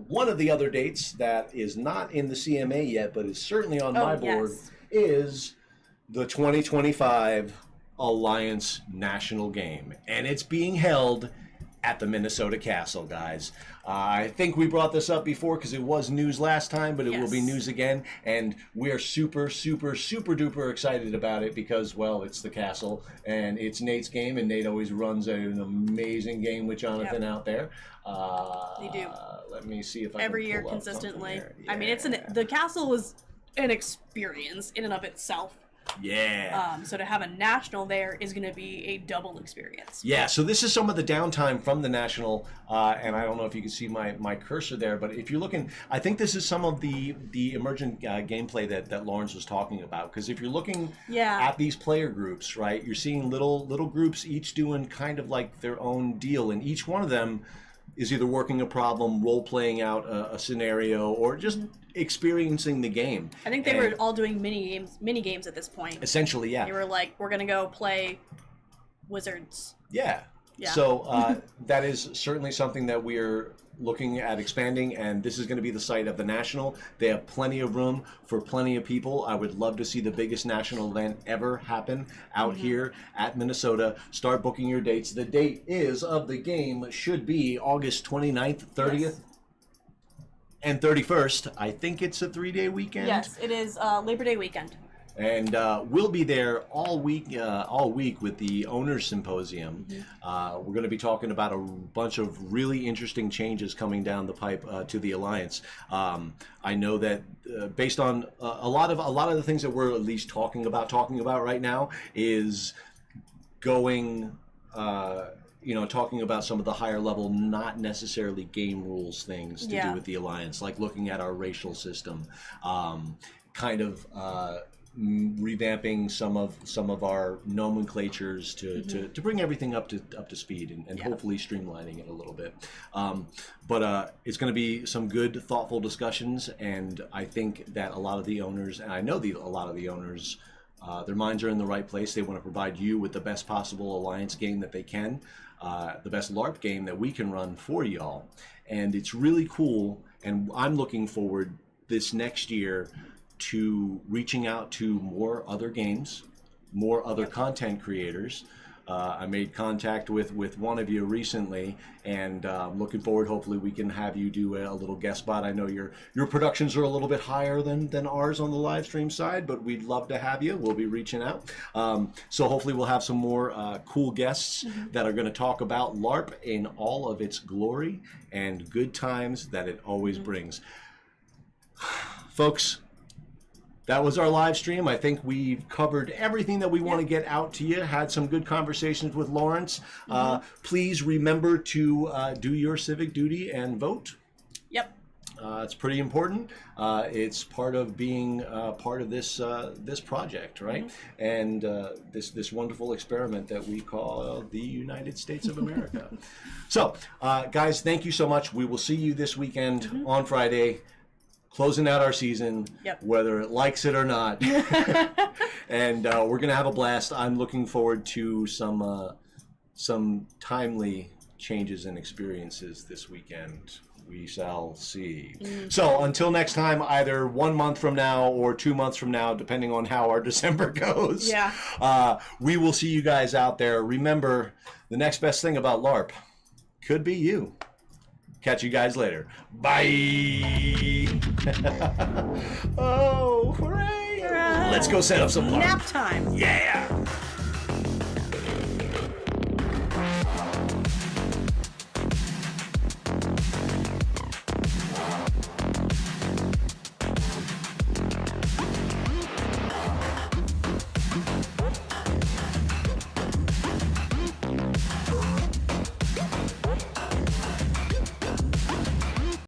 one of the other dates that is not in the CMA yet, but is certainly on my board, is the 2025 Alliance National Game, and it's being held at the Minnesota Castle, guys. I think we brought this up before because it was news last time, but it will be news again, and we are super, super, super duper excited about it because, well, it's the Castle, and it's Nate's game, and Nate always runs an amazing game with Jonathan out there. They do. Let me see if I every can year pull up consistently. something here. I mean, the Castle was an experience in and of itself. Yeah. So to have a national there is going to be a double experience. Yeah, so this is some of the downtime from the national, and I don't know if you can see my cursor there, but if you're looking, I think this is some of the emergent gameplay that Lawrence was talking about, because if you're looking at these player groups, right, you're seeing little groups each doing kind of like their own deal, and each one of them is either working a problem, role playing out a scenario, or just experiencing the game. I think they were all doing mini games at this point. Essentially, yeah. They were like, we're gonna go play Wizards. Yeah. Yeah. So that is certainly something that we're looking at expanding, and this is going to be the site of the National. They have plenty of room for plenty of people. I would love to see the biggest national event ever happen out here at Minnesota. Start booking your dates. The date of the game should be August 29th, 30th. Yes. And 31st. I think it's a 3-day weekend. Yes, it is Labor Day weekend. And we'll be there all week with the Owners Symposium. We're going to be talking about a bunch of really interesting changes coming down the pipe to the Alliance. I know that based on a lot of the things that we're at least talking about right now is going. Talking about some of the higher level, not necessarily game rules things to do with the Alliance, like looking at our racial system, revamping some of our nomenclatures to bring everything up to speed and hopefully streamlining it a little bit. But it's going to be some good, thoughtful discussions, and I think that a lot of the owners, and I know a lot of the owners, their minds are in the right place. They want to provide you with the best possible Alliance game that they can, the best LARP game that we can run for y'all. And it's really cool, and I'm looking forward this next year to reaching out to more other games, more other content creators. I made contact with one of you recently, and looking forward, hopefully we can have you do a little guest spot. I know your productions are a little bit higher than ours on the live stream side, but we'd love to have you. We'll be reaching out. So hopefully we'll have some more cool guests that are going to talk about LARP in all of its glory and good times that it always brings. Folks, that was our live stream. I think we've covered everything that we want to get out to you. Had some good conversations with Lawrence. Please remember to do your civic duty and vote. Yep. It's pretty important. It's part of being part of this project, right? And this wonderful experiment that we call the United States of America. So, guys, thank you so much. We will see you this weekend on Friday, closing out our season, whether it likes it or not. And we're going to have a blast. I'm looking forward to some timely changes and experiences this weekend. We shall see. So until next time, either 1 month from now or 2 months from now, depending on how our December goes, we will see you guys out there. Remember, the next best thing about LARP could be you. Catch you guys later. Bye. Oh, hooray. Let's go set up some LARP. Nap time. Yeah.